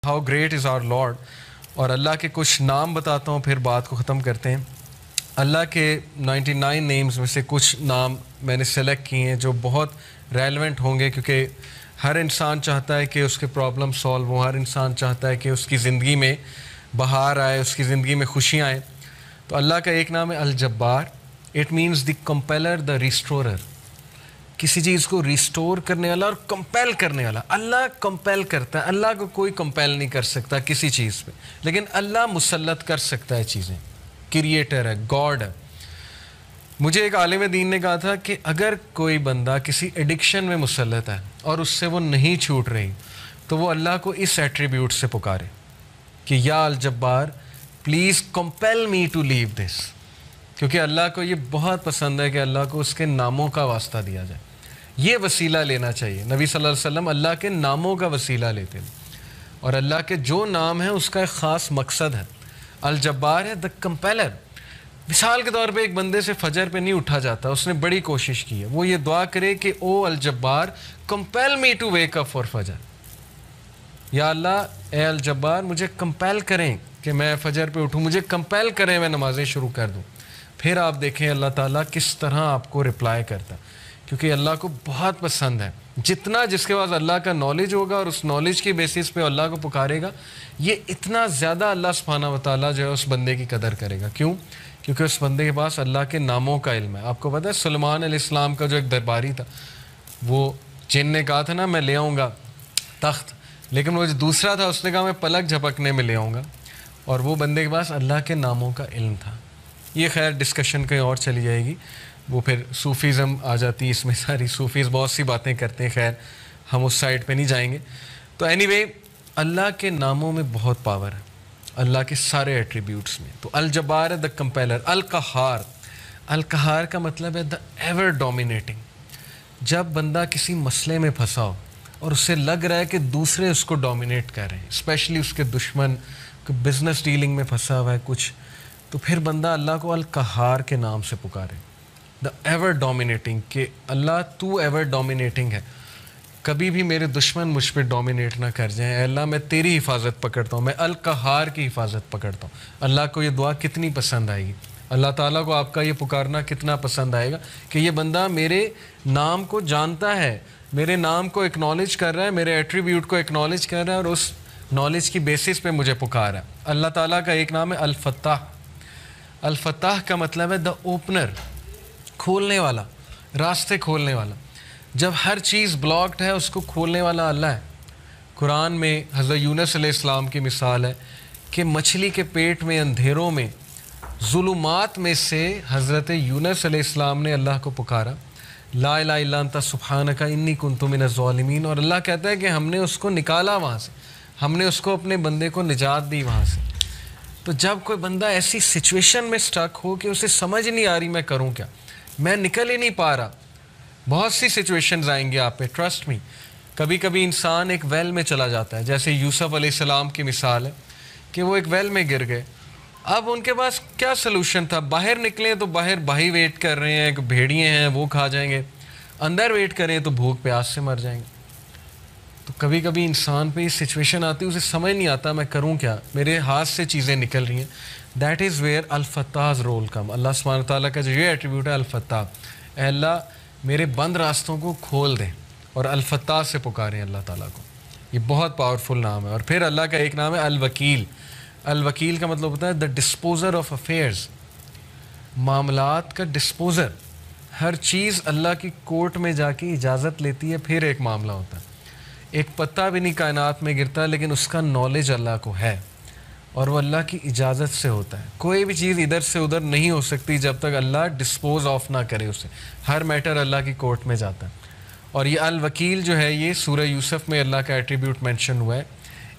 How great is our Lord. اور اللہ کے کچھ نام بتاتا ہوں، پھر بات کو ختم کرتے ہیں. اللہ کے 99 نیمز میں سے کچھ نام میں نے سلیکٹ کیے ہیں جو بہت ریلیونٹ ہوں گے، کیونکہ ہر انسان چاہتا ہے کہ اس کے پرابلم سالو ہوں، ہر انسان چاہتا ہے کہ اس کی زندگی میں بہار آئے، اس کی زندگی میں خوشیاں آئیں. تو اللہ کا ایک نام ہے الجبار. اٹ مینس دی کمپیلر، دا ریسٹورر. کسی چیز کو ریسٹور کرنے والا اور کمپیل کرنے والا. اللہ کمپیل کرتا ہے، اللہ کو کوئی کمپیل نہیں کر سکتا کسی چیز پہ، لیکن اللہ مسلط کر سکتا ہے چیزیں. کریٹر ہے، گاڈ ہے. مجھے ایک عالم دین نے کہا تھا کہ اگر کوئی بندہ کسی ایڈکشن میں مسلط ہے اور اس سے وہ نہیں چھوٹ رہی، تو وہ اللہ کو اس ایٹریبیوٹ سے پکارے کہ یا الجبار پلیز کمپیل می ٹو لیو دس. کیونکہ اللہ کو یہ بہت پسند ہے کہ اللہ کو اس کے ناموں کا واسطہ دیا جائے. یہ وسیلہ لینا چاہیے. نبی صلی اللہ علیہ وسلم اللہ کے ناموں کا وسیلہ لیتے ہیں، اور اللہ کے جو نام ہیں اس کا ایک خاص مقصد ہے. الجبار ہے دا کمپیلر. مثال کے طور پہ ایک بندے سے فجر پہ نہیں اٹھا جاتا، اس نے بڑی کوشش کی ہے، وہ یہ دعا کرے کہ او الجبار compel me to wake up for فجر. یا اللہ اے الجبار مجھے کمپیل کریں کہ میں فجر پہ اٹھوں، مجھے کمپیل کریں میں نمازیں شروع کر دوں. پھر آپ دیکھیں اللہ تعالیٰ کس طرح آپ کو رپلائی کرتا، کیونکہ اللہ کو بہت پسند ہے. جتنا جس کے پاس اللہ کا نالج ہوگا اور اس نالج کی بیسس پہ اللہ کو پکارے گا، یہ اتنا زیادہ اللہ سبحانہ و تعالیٰ جو ہے اس بندے کی قدر کرے گا. کیوں؟ کیونکہ اس بندے کے پاس اللہ کے ناموں کا علم ہے. آپ کو پتہ ہے سلیمان علیہ السلام کا جو ایک درباری تھا، وہ جن نے کہا تھا نا میں لے آؤں گا تخت، لیکن وہ جو دوسرا تھا اس نے کہا میں پلک جھپکنے میں لے آؤں گا. اور وہ بندے کے پاس اللہ کے ناموں کا علم تھا. یہ خیر ڈسکشن کہیں اور چلی جائے گی، وہ پھر صوفیزم آ جاتی ہے اس میں ساری. صوفیز بہت سی باتیں کرتے ہیں، خیر ہم اس سائڈ پہ نہیں جائیں گے. تو اینی وے اللہ کے ناموں میں بہت پاور ہے، اللہ کے سارے ایٹریبیوٹس میں. تو الجبار ہے دا کمپیلر. القہار. القہار کا مطلب ہے دا ایور ڈومینیٹنگ. جب بندہ کسی مسئلے میں پھنسا ہو اور اسے لگ رہا ہے کہ دوسرے اس کو ڈومینیٹ کر رہے ہیں، اسپیشلی اس کے دشمن، بزنس ڈیلنگ میں پھنسا ہوا ہے کچھ، تو پھر بندہ اللہ کو القہار کے نام سے پکارے. دا ایور ڈومینیٹنگ، کہ اللہ تو ایور ڈومینیٹنگ ہے، کبھی بھی میرے دشمن مجھ پہ ڈومینیٹ نہ کر جائیں. اے اللہ میں تیری حفاظت پکڑتا ہوں، میں القہار کی حفاظت پکڑتا ہوں. اللہ کو یہ دعا کتنی پسند آئے گی، اللہ تعالیٰ کو آپ کا یہ پکارنا کتنا پسند آئے گا کہ یہ بندہ میرے نام کو جانتا ہے، میرے نام کو اکنالج کر رہا ہے، میرے ایٹریبیوٹ کو اکنالج کر رہا ہے، اور اس نالج کی بیسس پہ مجھے پکار ہے. اللہ تعالیٰ کا ایک نام ہے الفتاح. الفتاح کا مطلب ہے دا اوپنر، کھولنے والا، راستے کھولنے والا. جب ہر چیز بلاکڈ ہے اس کو کھولنے والا اللہ ہے. قرآن میں حضرت یونس علیہ السلام کی مثال ہے کہ مچھلی کے پیٹ میں اندھیروں میں ظلمات میں سے حضرت یونس علیہ السلام نے اللہ کو پکارا، لا الہ الا انت سبحانک انی کنت من الظالمین. اور اللہ کہتا ہے کہ ہم نے اس کو نکالا وہاں سے، ہم نے اس کو اپنے بندے کو نجات دی وہاں سے. تو جب کوئی بندہ ایسی سچویشن میں سٹک ہو کہ اسے سمجھ نہیں آ رہی میں کروں کیا، میں نکل ہی نہیں پا رہا، بہت سی سچویشنز آئیں گی آپ پہ، ٹرسٹ می. کبھی کبھی انسان ایک ویل میں چلا جاتا ہے، جیسے یوسف علیہ السلام کی مثال ہے کہ وہ ایک ویل میں گر گئے. اب ان کے پاس کیا سلوشن تھا؟ باہر نکلیں تو باہر بھائی ویٹ کر رہے ہیں، بھیڑیے ہیں وہ کھا جائیں گے، اندر ویٹ کریں تو بھوک پیاس سے مر جائیں گے. تو کبھی کبھی انسان پہ یہ سچویشن آتی ہے، اسے سمجھ نہیں آتا میں کروں کیا، میرے ہاتھ سے چیزیں نکل رہی ہیں. دیٹ از ویئر الفتاح's رول کم. اللہ سبحانہ تعالیٰ کا جو یہ ایٹریبیوٹ ہے الفتاح، اے اللہ میرے بند راستوں کو کھول دیں، اور الفتاح سے پکاریں اللہ تعالیٰ کو. یہ بہت پاورفل نام ہے. اور پھر اللہ کا ایک نام ہے الوکیل. الوکیل کا مطلب ہوتا ہے دا ڈسپوزر آف افیئرز، معاملات کا ڈسپوزر. ہر چیز اللہ کی کورٹ میں جا کے اجازت لیتی ہے، پھر ایک معاملہ ہوتا ہے. ایک پتہ بھی نہیں کائنات میں گرتا لیکن اس کا نالج اللہ کو ہے، اور وہ اللہ کی اجازت سے ہوتا ہے. کوئی بھی چیز ادھر سے ادھر نہیں ہو سکتی جب تک اللہ ڈسپوز آف نہ کرے اسے. ہر میٹر اللہ کی کورٹ میں جاتا ہے. اور یہ الوکیل جو ہے یہ سورہ یوسف میں اللہ کا ایٹریبیوٹ مینشن ہوا ہے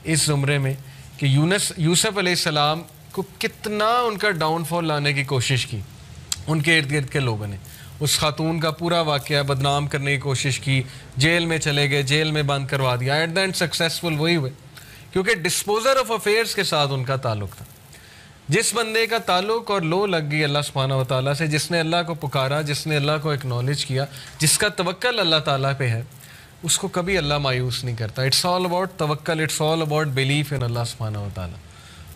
اس زمرے میں، کہ یوسف علیہ السلام کو کتنا ان کا ڈاؤن فال لانے کی کوشش کی ان کے ارد گرد کے لوگوں نے. اس خاتون کا پورا واقعہ بدنام کرنے کی کوشش کی، جیل میں چلے گئے، جیل میں بند کروا دیا. ایٹ دا اینڈ سکسیسفل وہی ہوئے، کیونکہ ڈسپوزر آف افیئرس کے ساتھ ان کا تعلق تھا. جس بندے کا تعلق اور لو لگ گئی اللہ سبحانہ و تعالیٰ سے، جس نے اللہ کو پکارا، جس نے اللہ کو اکنالج کیا، جس کا توکل اللہ تعالیٰ پہ ہے، اس کو کبھی اللہ مایوس نہیں کرتا. اٹس آل اباؤٹ توکل, it's all about belief in اللہ سبحانہ و تعالیٰ.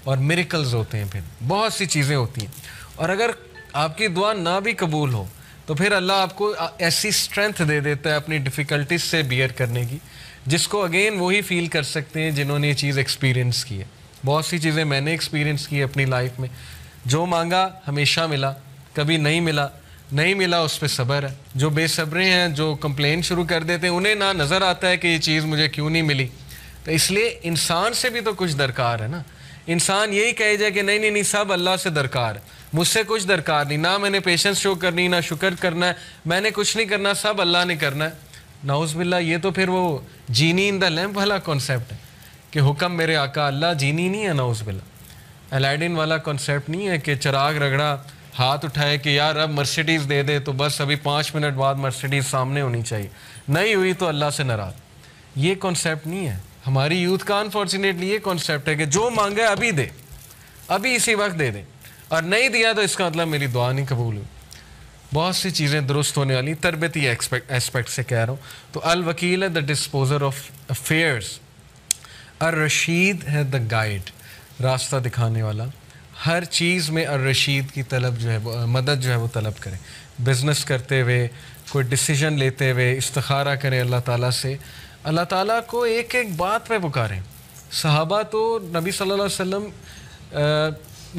اور میریکلز ہوتے ہیں, پھر بہت سی چیزیں ہوتی ہیں. اور اگر آپ کی دعا نہ بھی قبول ہو تو پھر اللہ آپ کو ایسی اسٹرینتھ دے دیتا ہے اپنی ڈیفیکلٹیز سے بیئر کرنے کی, جس کو اگین وہی فیل کر سکتے ہیں جنہوں نے یہ چیز ایکسپیرینس کی ہے. بہت سی چیزیں میں نے ایکسپیرینس کی ہے اپنی لائف میں. جو مانگا ہمیشہ ملا, کبھی نہیں ملا, نہیں ملا اس پہ صبر ہے. جو بے صبریں ہیں, جو کمپلین شروع کر دیتے ہیں, انہیں نہ نظر آتا ہے کہ یہ چیز مجھے کیوں نہیں ملی. تو اس لیے انسان سے بھی تو کچھ درکار ہے نا. انسان یہی کہے جائے کہ نہیں نہیں نہیں سب اللہ سے درکار ہے, مجھ سے کچھ درکار نہیں, نہ میں نے پیشنس شو کرنی, نہ شکر کرنا ہے, میں نے کچھ نہیں کرنا, سب اللہ نے کرنا ہے. نعوذ باللہ, یہ تو پھر وہ جینی ان دا لیمپ والا کانسیپٹ ہے کہ حکم میرے آقا. اللہ جینی نہیں ہے, نعوذ باللہ. الیڈن والا کانسیپٹ نہیں ہے کہ چراغ رگڑا, ہاتھ اٹھائے کہ یار اب مرسیڈیز دے دے تو بس ابھی 5 منٹ بعد مرسیڈیز سامنے ہونی چاہیے, نہیں ہوئی تو اللہ سے ناراض. یہ کانسیپٹ نہیں ہے. ہماری یوتھ کا انفارچونیٹلی یہ کانسیپٹ ہے کہ جو مانگا ابھی دے, ابھی اسی وقت دے دے, اور نہیں دیا تو اس کا مطلب میری دعا نہیں قبول ہوئی. بہت سی چیزیں درست ہونے والی, تربیتی ایسپیکٹ سے کہہ رہا ہوں. تو الوکیل ہے دا ڈسپوزر آف افیئرس, الرشید ہے دا گائیڈ, راستہ دکھانے والا. ہر چیز میں الرشید کی طلب جو ہے, مدد جو ہے وہ طلب کریں. بزنس کرتے ہوئے, کوئی ڈیسیجن لیتے ہوئے استخارہ کریں اللہ تعالیٰ سے. اللہ تعالیٰ کو ایک ایک بات پہ پکاریں. صحابہ تو نبی صلی اللہ علیہ وسلم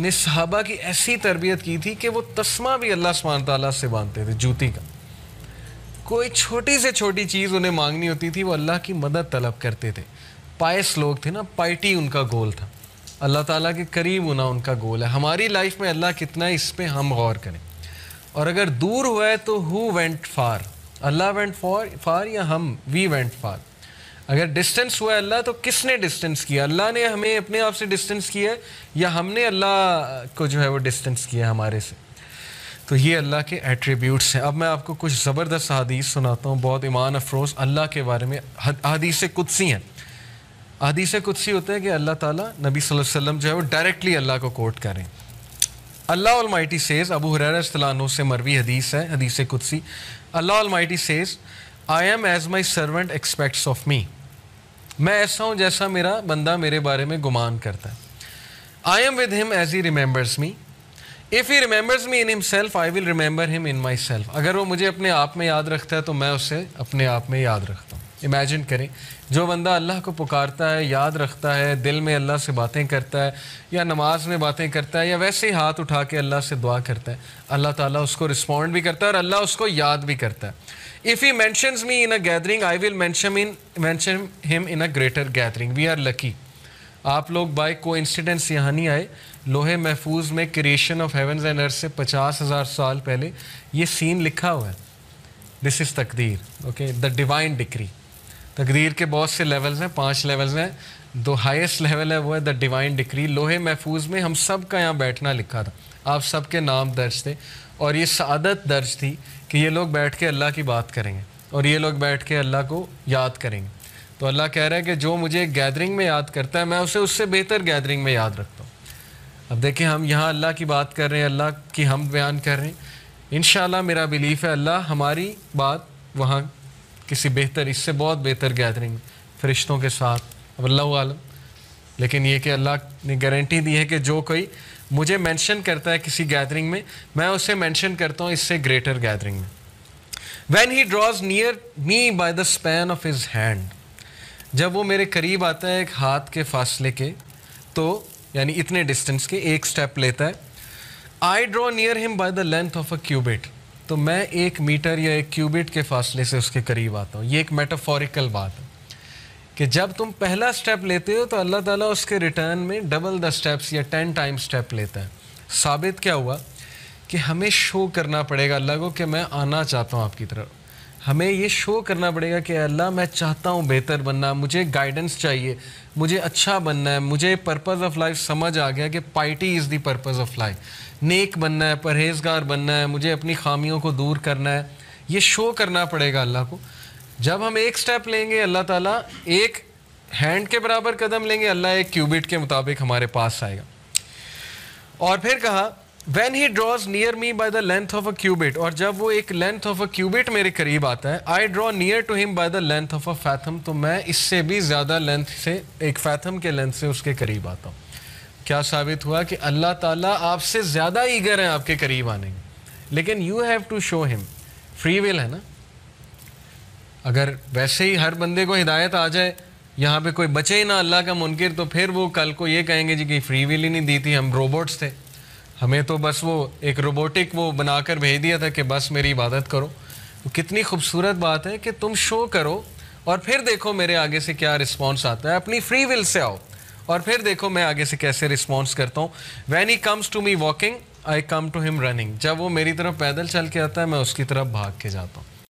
نے صحابہ کی ایسی تربیت کی تھی کہ وہ تسمہ بھی اللہ سبحانہ تعالیٰ سے باندھتے تھے, جوتی کا. کوئی چھوٹی سے چھوٹی چیز انہیں مانگنی ہوتی تھی, وہ اللہ کی مدد طلب کرتے تھے. پائس لوگ تھے نا, پائٹی ان کا گول تھا, اللہ تعالیٰ کے قریب ہونا ان کا گول ہے. ہماری لائف میں اللہ کتنا ہے اس پہ ہم غور کریں. اور اگر دور ہوا ہے تو ہو وینٹ فار, اللہ وینٹ فار یا ہم, وی وینٹ فار. اگر ڈسٹنس ہوا ہے اللہ تو کس نے ڈسٹنس کیا, اللہ نے ہمیں اپنے آپ سے ڈسٹنس کیا ہے یا ہم نے اللہ کو جو ہے وہ ڈسٹنس کیا ہے ہمارے سے. تو یہ اللہ کے ایٹریبیوٹس ہیں. اب میں آپ کو کچھ زبردست حدیث سناتا ہوں, بہت ایمان افروز اللہ کے بارے میں. حدیث قدسی ہیں. حدیث قدسی ہوتا ہے کہ اللہ تعالیٰ, نبی صلی اللہ علیہ وسلم جو ہے وہ ڈائریکٹلی اللہ کو کوٹ کریں. اللہ المائٹی سیز, ابو ہریرہ رضی اللہ عنہ سے مروی حدیث ہے, حدیث قدسی. اللہ almighty says, I am as my servant expects of me. میں ایسا ہوں جیسا میرا بندہ میرے بارے میں گمان کرتا ہے. I am with him as he remembers me. If he remembers me in himself, I will remember him in myself. اگر وہ مجھے اپنے آپ میں یاد رکھتا ہے تو میں اسے اپنے آپ میں یاد رکھتا ہوں. امیجن کریں, جو بندہ اللہ کو پکارتا ہے, یاد رکھتا ہے, دل میں اللہ سے باتیں کرتا ہے, یا نماز میں باتیں کرتا ہے, یا ویسے ہی ہاتھ اٹھا کے اللہ سے دعا کرتا ہے, اللہ تعالیٰ اس کو رسپونڈ بھی کرتا ہے اور اللہ اس کو یاد بھی کرتا ہے. If he mentions me in a gathering, I will mention him in a greater gathering. We are lucky. آپ لوگ بائی کو انسیڈنس یہاں نہیں آئے. لوہے محفوظ میں کریشن آف ہیونز اینڈ ارتھ سے 50,000 سال پہلے یہ سین لکھا ہوا ہے. دس از تقدیر, اوکے, دا ڈیوائن ڈکری. تقدیر کے بہت سے لیولز ہیں, 5 لیولز ہیں. دو ہائیسٹ لیول ہے وہ ہے دا ڈیوائن ڈکری. لوہے محفوظ میں ہم سب کا یہاں بیٹھنا لکھا تھا, آپ سب کے نام درج تھے, اور یہ سعادت درج تھی کہ یہ لوگ بیٹھ کے اللہ کی بات کریں گے اور یہ لوگ بیٹھ کے اللہ کو یاد کریں گے. تو اللہ کہہ رہا ہے کہ جو مجھے گیدرنگ میں یاد کرتا ہے میں اسے اس سے بہتر گیدرنگ میں یاد رکھتا ہوں. اب دیکھیں, ہم یہاں اللہ کی بات کر رہے ہیں, اللہ کی ہم بیان کر رہے ہیں. انشاءاللہ میرا بلیف ہے اللہ ہماری بات وہاں کسی بہتر, اس سے بہت بہتر گیدرنگ فرشتوں کے ساتھ, اب اللہ عالم. لیکن یہ کہ اللہ نے گارنٹی دی ہے کہ جو کوئی مجھے مینشن کرتا ہے کسی گیدرنگ میں, میں اسے مینشن کرتا ہوں اس سے گریٹر گیدرنگ میں. When he draws near me by the span of his hand, جب وہ میرے قریب آتا ہے ایک ہاتھ کے فاصلے کے, تو یعنی اتنے ڈسٹنس کے, ایک سٹیپ لیتا ہے. I draw near him by the length of a cubit, تو میں 1 میٹر یا 1 کیوبٹ کے فاصلے سے اس کے قریب آتا ہوں. یہ ایک میٹافوریکل بات ہے کہ جب تم پہلا سٹیپ لیتے ہو تو اللہ تعالیٰ اس کے ریٹرن میں ڈبل دا سٹیپس یا 10 ٹائم سٹیپ لیتا ہے. ثابت کیا ہوا کہ ہمیں شو کرنا پڑے گا اللہ کو کہ میں آنا چاہتا ہوں آپ کی طرف. ہمیں یہ شو کرنا پڑے گا کہ اللہ میں چاہتا ہوں بہتر بننا, مجھے گائیڈنس چاہیے, مجھے اچھا بننا ہے, مجھے پرپز آف لائف سمجھ آ گیا کہ piety is the purpose of life, نیک بننا ہے, پرہیزگار بننا ہے, مجھے اپنی خامیوں کو دور کرنا ہے. یہ شو کرنا پڑے گا اللہ کو. جب ہم ایک سٹیپ لیں گے اللہ تعالیٰ ایک ہینڈ کے برابر قدم لیں گے, اللہ 1 کیوبٹ کے مطابق ہمارے پاس آئے گا. اور پھر کہا when he draws near me by the length of a cubit, اور جب وہ ایک لینتھ آف اے کیوبٹ میرے قریب آتا ہے, آئی ڈرا نیئر ٹو ہم بائی دا لینتھ آف اے فیتھم, تو میں اس سے بھی زیادہ لینتھ سے, ایک فیتھم کے لینتھ سے اس کے قریب آتا ہوں. کیا ثابت ہوا کہ اللہ تعالیٰ آپ سے زیادہ ایگر ہیں آپ کے قریب آنے میں, لیکن یو ہیو ٹو شو ہم. فری ول ہے نا. اگر ویسے ہی ہر بندے کو ہدایت آ جائے, یہاں پہ کوئی بچے ہی نہ اللہ کا منکر, تو پھر وہ کل کو یہ کہیں گے جی کہ فری ول ہی نہیں دی تھی, ہم روبوٹس تھے, ہمیں تو بس وہ ایک روبوٹک وہ بنا کر بھیج دیا تھا کہ بس میری عبادت کرو. وہ کتنی خوبصورت بات ہے کہ تم شو کرو اور پھر دیکھو میرے آگے سے کیا رسپانس آتا ہے. اپنی فری ول سے آؤ اور پھر دیکھو میں آگے سے کیسے رسپانس کرتا ہوں. When he comes to me walking I come to him running, جب وہ میری طرف پیدل چل کے آتا ہے میں اس کی طرف بھاگ کے جاتا ہوں.